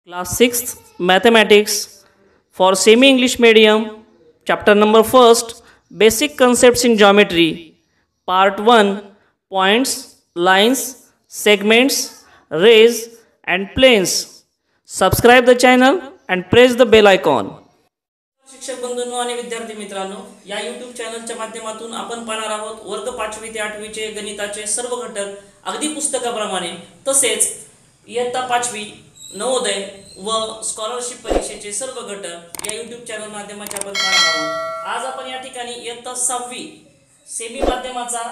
Class 6th Mathematics for Semi English Medium, Chapter number 1st, Basic Concepts in Geometry, Part 1, Points, Lines, Segments, Rays and Planes. Subscribe the channel and press the bell icon. शिक्षक बंधूंनो आणि विद्यार्थी मित्रांनो, या YouTube चॅनलच्या माध्यमातून आपण पाहणार आहोत वर्ग 5वी ते 8वी चे गणिताचे सर्व घटक अगदी पुस्तकाप्रमाणे, तसेच इयत्ता 5वी नवोदय व स्कॉलरशिप परीक्षेचे सर्व घटक या YouTube चॅनल माध्यमातून आपण पाहणार आहोत. आज आपण या ठिकाणी इयत्ता 6वी सेमी माध्यमाचा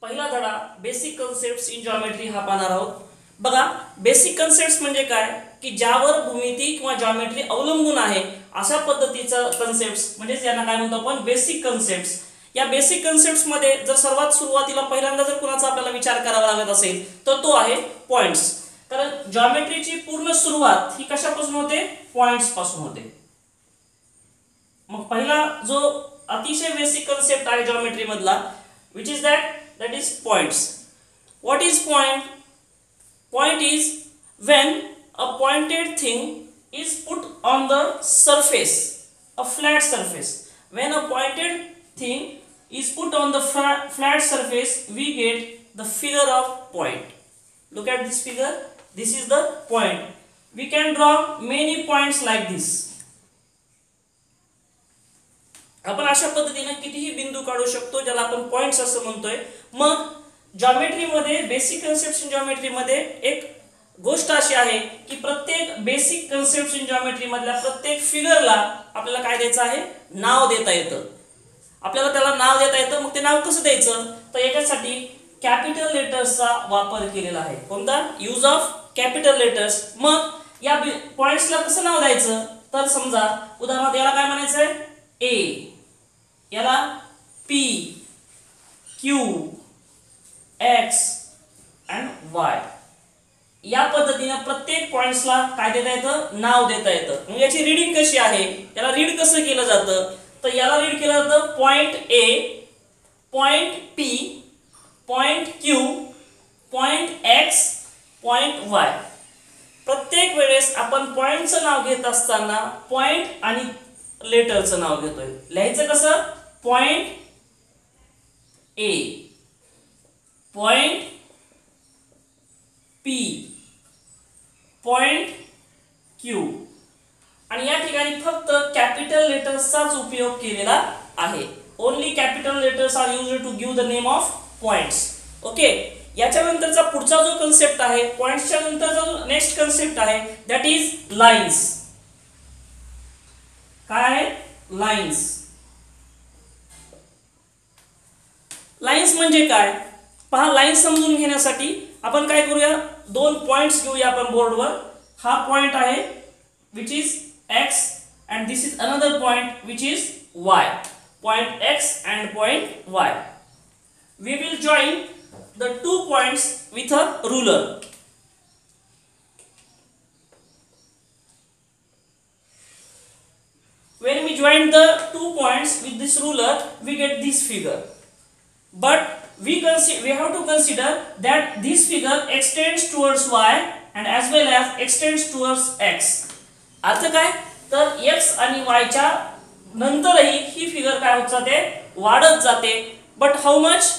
पहिला धडा बेसिक कन्सेप्ट्स इन जिओमेट्री हा पाहणार आहोत. बघा, बेसिक कन्सेप्ट्स म्हणजे काय की ज्यावर भूमिती किंवा जिओमेट्री अवलंबून आहे अशा पद्धतीचा कन्सेप्ट्स म्हणजे यांना काय म्हणतो आपण बेसिक कन्सेप्ट्स. या बेसिक कन्सेप्ट्स मध्ये जर सर्वात सुरुवातीला पहिल्यांदा जर कोणाचा आपल्याला विचार करावा लागत असेल तर तो आहे पॉइंट्स. कारण जिओमेट्रीची पूर्ण सुरुवात ही कशापासून होते? पॉइंट्स पासून होते. मग पहिला जो अतिशय बेसिक कन्सेप्ट आहे जिओमेट्री मधला which is that is points. What is point? Point is when a pointed thing is put on the surface, a flat surface. When a pointed thing is put on the flat surface, we get the figure of point. Look at this figure. This is the point. We can draw many points like this. आपण अशा पद्धतीने कितीही बिंदू काढू शकतो ज्याला आपण points असं म्हणतोय. मग जिओमेट्री मध्ये बेसिक कन्सेप्ट्स इन जिओमेट्री मध्ये एक गोष्ट अशी आहे की प्रत्येक बेसिक कन्सेप्ट्स इन जिओमेट्री मधल्या प्रत्येक फिगरला आपल्याला काय द्यायचं आहे? नाव देता येतं. आपल्याला त्याला नाव देता येतं. मग ते नाव कसं द्यायचं? तर याच्यासाठी कॅपिटल लेटर्सचा वापर केलेला आहे. कोणता? Use of capital letters. मग या पॉइंट्सला कसं नाव द्यायचं? तर समजा उदाहरणार्थ याला काय म्हणायचंय? ए, याला P, Q, x and Y. या पद्धतीने प्रत्येक पॉइंट्सला काय देता येतं? नाव देता येतं. मग याची रीडिंग कशी आहे? याला रीड कसं केलं जातं? तर याला रीड केलं जातं point A, point P, point Q, point x, point Y. प्रत्येक वेळेस आपण पॉइंटचं नाव घेत असताना पॉइंट आणि लेटरचं नाव घेतोय. लिहायचं कसं? Point A, point P, point Q. आणि या ठिकाणी फक्त कॅपिटल लेटर्सचाच उपयोग केलेला आहे. Only capital letters are used to give the name of points. Okay. याच्यानंतरचा पुढचा जो कन्सेप्ट आहे, पॉइंट्सच्या नंतरचा जो नेक्स्ट कन्सेप्ट आहे दॅट इज लाईन्स. काय आहे? लाईन्स. लाईन्स म्हणजे काय? पहा, लाईन्स समजून घेण्यासाठी आपण काय करूया? दोन पॉइंट्स घेऊया आपण बोर्डवर. हा पॉइंट आहे which is x and this is another point which is y. Point x and point y. We will join the two points with a ruler. When we join the two points with this ruler, we get this figure. But we have to consider that this figure extends towards y and as well as extends towards x. अर्थ काय? तर x आणि y च्या नंतरही ही figure काय होत जाते? वाढत जाते. But how much?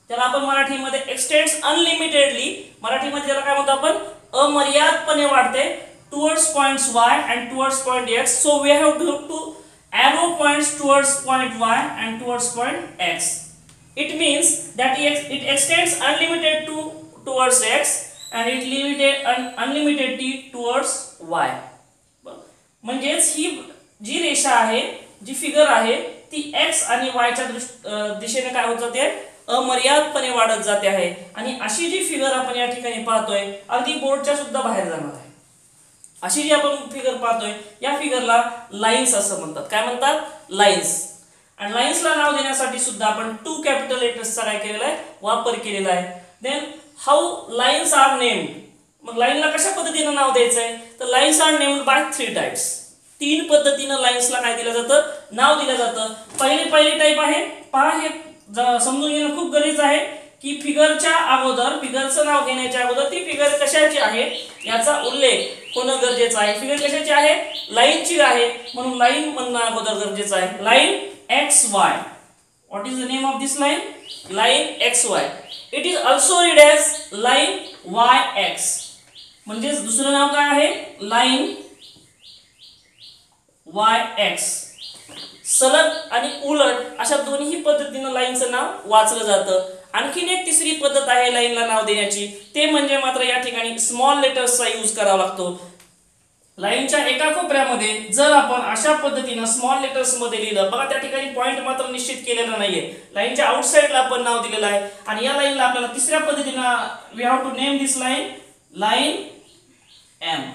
त्याला आपण मराठीमध्ये एक्सटेंड्स अनलिमिटेडली. मराठीमध्ये त्याला काय म्हणतो आपण? अमर्यादपणे वाढते. Towards points y and towards point x. So we have to arrow points towards point y and towards point x. It means that it extends unlimited towards x and it limited unlimited towards y. म्हणजेच ही जी रेषा आहे, जी figure आहे ती x आणि y च्या दिशेने काय होत जाते? अमर्यादपणे वाढत जाते आहे. आणि अशी जी फिगर आपण या ठिकाणी पाहतोय अगदी बोर्डच्या सुद्धा बाहेर जाणार आहे. अशी जी आपण फिगर पाहतोय या फिगरला लाईन्स असं म्हणतात. काय म्हणतात? लाईन्स. आणि लाईन्सला नाव देण्यासाठी सुद्धा आपण टू कॅपिटल लेटर्सचा काय केलेला आहे? वापर केलेला आहे. Then how lines are named. मग लाईनला कशा पद्धतीने नाव द्यायचंय? तर lines are named by 3 types. 3 पद्धतीने लाईन्सला काय दिलं जातं? नाव दिलं जातं. पहिली टाइप आहे, पहा हे समजून घेणं खूप गरजेचं आहे की फिगरच्या अगोदर, फिगरचं नाव घेण्याच्या अगोदर ती फिगर कशाची आहे याचा उल्लेख होणं गरजेचं आहे. फिगर कशाची आहे, लाईनची आहे, म्हणून लाईन म्हणणं अगोदर गरजेचं आहे. Line X Y. What is the name of this line? Line X Y. It is also read as line Y X. म्हणजे दुसरं नाव काय आहे, लाईन वाय एक्स. सलग आणि उलट अशा दोन्ही पद्धतीनं लाईनचं नाव वाचलं जातं. आणखीन एक तिसरी पद्धत आहे लाईनला नाव देण्याची, ते म्हणजे मात्र या ठिकाणी स्मॉल लेटर्सचा यूज करावा लागतो. लाईनच्या एका कोपऱ्यामध्ये जर आपण अशा पद्धतीनं स्मॉल लेटर्स मध्ये लिहिलं, बघा त्या ठिकाणी पॉइंट मात्र निश्चित केलेला नाहीये, लाईनच्या आउटसाइडला आपण नाव दिलेलं आहे. आणि या लाईनला आपल्याला तिसऱ्या पद्धतीनं we have to name this line line M.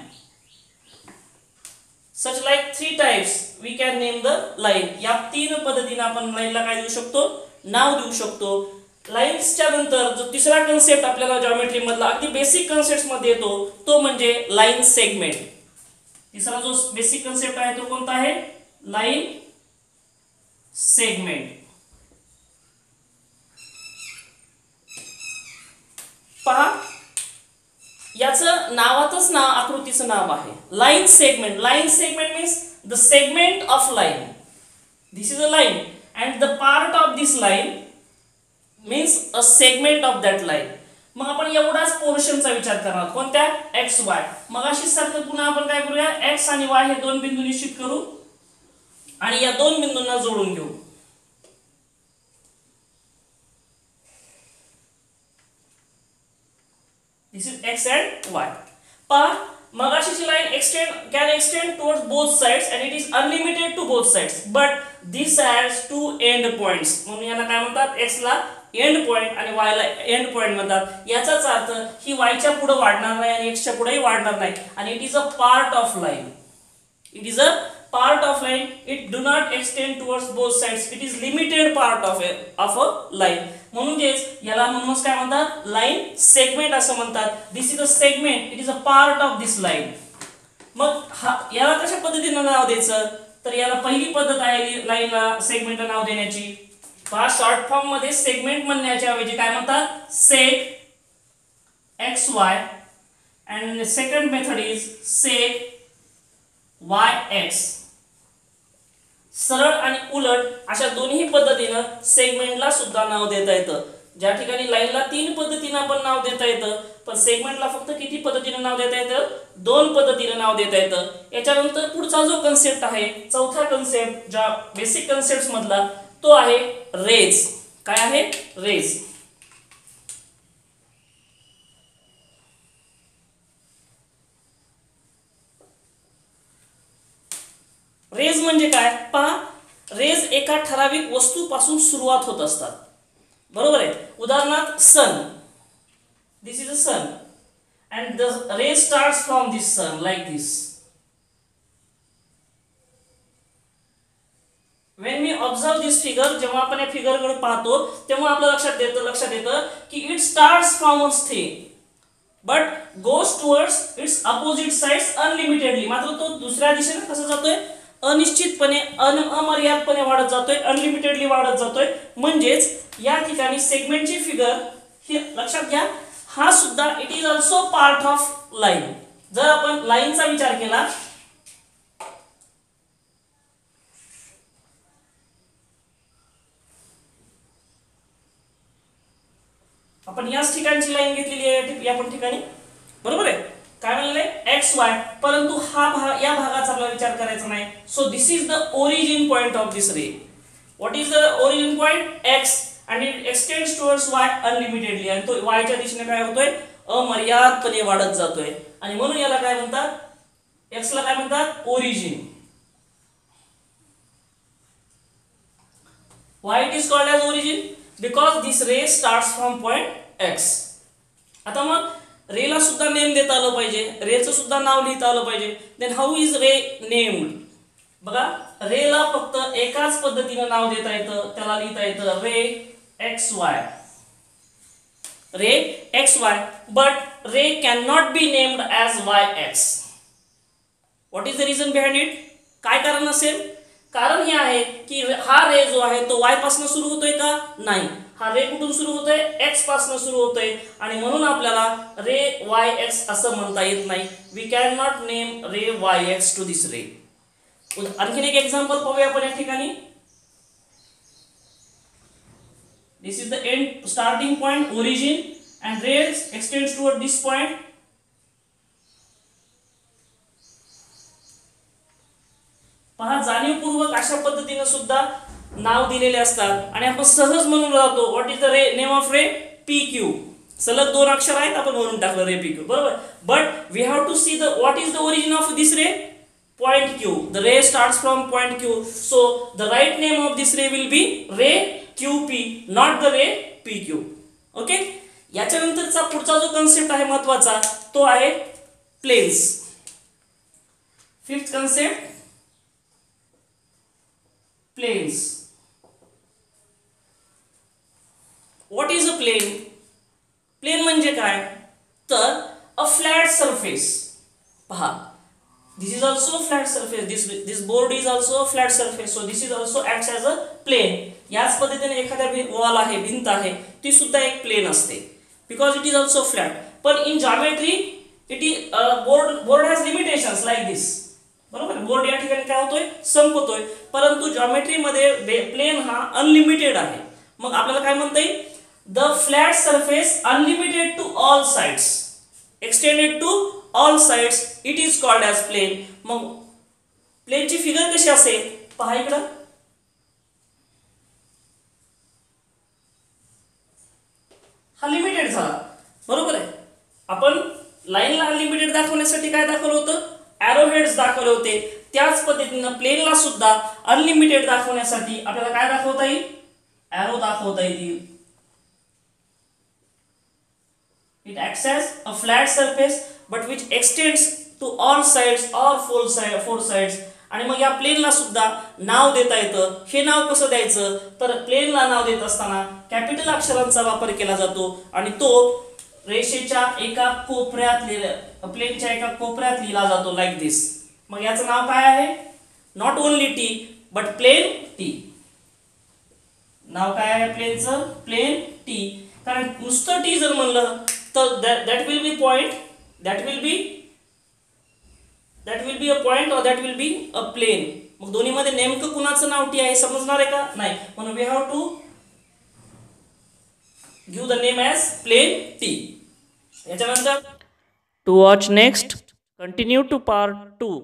such like three types we can name the line. या तीन पद्धतीने आपण लाईनला काय देऊ शकतो, नाव देऊ शकतो. लाईन्सच्या नंतर जो तिसरा कन्सेप्ट आपल्याला जॉमेट्री मधला अगदी बेसिक कन्सेप्ट्स मध्ये येतो तो म्हणजे लाईन सेगमेंट. तिसरा जो बेसिक कन्सेप्ट आहे तो कोणता आहे, लाईन सेगमेंट. पहा याचं नावातच नाव, आकृतीचं नाव आहे line segment. Line segment means the segment of line. This is a line and the part of this line means a segment of that line. मग आपण एवढाच पोर्शनचा विचार करणार, कोणत्या, एक्स वाय. मग अशीच सारखं पुन्हा आपण काय करूया, एक्स आणि वाय हे दोन बिंदू निश्चित करू आणि या दोन बिंदूंना जोडून घेऊ. This is x and y. पहा मगाशीची line can extend towards both sides and it is unlimited to both sides, but this has two end points. म्हणून याला काय म्हणतात, x ला एंड पॉइंट आणि y ला एंड पॉइंट म्हणतात. याचाच अर्थ ही y च्या पुढे वाढणार नाही आणि x च्या पुढेही वाढणार नाही आणि it is a part of line. It is a part of line. It do not extend towards both sides. It is limited part of a line. म्हणूनच याला म्हणूनच काय म्हणतात, लाईन सेगमेंट असं म्हणतात. This is a segment, it is a part of this line. मग याला कशा पद्धतीने नाव द्यायचं, तर याला पहिली पद्धत आहे लाईनला सेगमेंटला नाव देण्याची. पहा शॉर्ट फॉर्म मध्ये सेगमेंट म्हणण्याच्या ऐवजी काय म्हणतात, सेग x Y. And second method is सेग Y x. सरळ आणि उलट अशा दोन्ही पद्धतीनं सेगमेंटला सुद्धा नाव देता येतं. ज्या ठिकाणी लाईनला तीन पद्धतीनं आपण नाव देता येतं, पण सेगमेंटला फक्त किती पद्धतीनं नाव देता येतं, दोन पद्धतीनं नाव देता येतं. याच्यानंतर पुढचा जो कन्सेप्ट आहे, चौथा कन्सेप्ट ज्या बेसिक कन्सेप्ट मधला, तो आहे रेज. काय आहे, रेज. रेज म्हणजे काय, पहा रेज एका ठराविक वस्तूपासून सुरुवात होत असतात, बरोबर आहे. उदाहरणार्थ sun. This is a sun and the rays starts from this sun like this. When we observe this figure, जेव्हा आपण या फिगरकडे पाहतो तेव्हा आपल्या लक्षात येतं की it starts from a thing but goes towards its opposite sides unlimitedly. मात्र तो दुसऱ्या दिशेने कसा जातोय, अनिश्चितपणे अमर्यादपणे वाढत जातोय, अनलिमिटेडली वाढत जातोय. म्हणजेच या ठिकाणी सेगमेंटची फिगर ही लक्षात घ्या, हा सुद्धा it is also part of line. जर आपण लाईनचा विचार केला, आपण याच ठिकाणची लाईन घेतलेली आहे या पण ठिकाणी, बरोबर आहे. काय म्हणले, एक्स वाय. परंतु हा भाग, या भागाचा आपल्याला विचार करायचा नाही. So this is the origin point of this ray. What is the origin point, X, and it extends towards Y unlimitedly. आणि तो वायच्या दिशेने काय होतोय, अमर्यादपणे वाढत जातोय. आणि म्हणून याला काय म्हणतात, एक्स ला काय म्हणतात, origin. Why it is called as origin because this ray starts from point X. आता मग रेला सुद्धा नेम देता आलं पाहिजे, रेचं सुद्धा नाव लिहिता आलं पाहिजे. Then how is ray named. बघा रेला फक्त एकाच पद्धतीनं नाव देता येतं, त्याला लिहिता येतं ray X Y. Ray X Y, but ray can not be named as Y X. What is the reason behind it. काय कारण असेल, कारण हे आहे की हा रे जो आहे तो y पासून सुरू होतोय का, नाही, हा रे कुठून सुरू होतोय, x पासून सुरू होतोय, आणि म्हणून आपल्याला रे yx असं म्हणता येत नाही. We can not name ray yx to this ray. आणखीन एक एक्झाम्पल पाहूया आपण या ठिकाणी. This is the end starting point origin and rays extends toward this point. पहा, जाणीवपूर्वक अशा पद्धतीने सुद्धा नाव दिलेले असतात आणि आपण सहज म्हणून राहतो what is the ray name of ray, P Q. सलग दोन अक्षर आहेत, आपण म्हणून टाकलं रे पी क्यू, बरोबर. But we have to see the what is the origin of this ray, point Q. The ray starts from point Q, so the right name of this ray will be ray Q P, not the ray P Q. Okay. याच्यानंतरचा पुढचा जो concept आहे महत्वाचा तो आहे planes. Fifth concept, planes. What is a plane? Plane म्हणजे काय तर अ फ्लॅट सरफेस. पहा, this is also a flat surface, this board is also a flat surface, so this is also acts as a plane. याच पद्धतीने एखाद्या wall आहे, भिंत आहे, ती सुद्धा एक प्लेन असते because it is also flat. पण in geometry it is board has limitations like this, बरोबर. बोर्ड या ठिकाणी काय होतोय, संपतोय, परंतु जॉमेट्री मध्ये प्लेन हा अनलिमिटेड आहे. मग आपल्याला काय म्हणता येईल, the flat surface unlimited to all sides, extended to all sides, it is called as plane. मग प्लेनची फिगर कशी असेल, पहा इकडं. हा लिमिटेड झाला, बरोबर आहे. आपण लाईनला अनलिमिटेड दाखवण्यासाठी काय दाखवलं होतं, एरो हेड्स दाखवले होते. त्याच पद्धतीने प्लेनला सुद्धा अनलिमिटेड दाखवण्यासाठी आपल्याला काय दाखवता येईल, एरो दाखवता येईल. It acts as a flat surface but which extends to all sides or four sides. आणि मग या प्लेनला सुद्धा नाव देता येतं. हे नाव कसं द्यायचं तर प्लेनला नाव देत असताना कॅपिटल अक्षरांचा वापर केला जातो आणि तो रेषेच्या एका कोपऱ्यात प्लेनच्या एका कोपऱ्यात लिहिला जातो लाईक दिस. मग याचं नाव काय आहे, not only T but plane T. नाव काय आहे प्लेनचं, प्लेन टी. कारण नुसतं टी जर म्हणलं तर that will be point, that will be a point or that will be a plane. मग दोन्ही मध्ये नेमकं कुणाचं नाव टी आहे समजणार आहे का, नाही. म्हणून we have to give the name as plane T. याच्यानंतर To watch next, continue to part 2.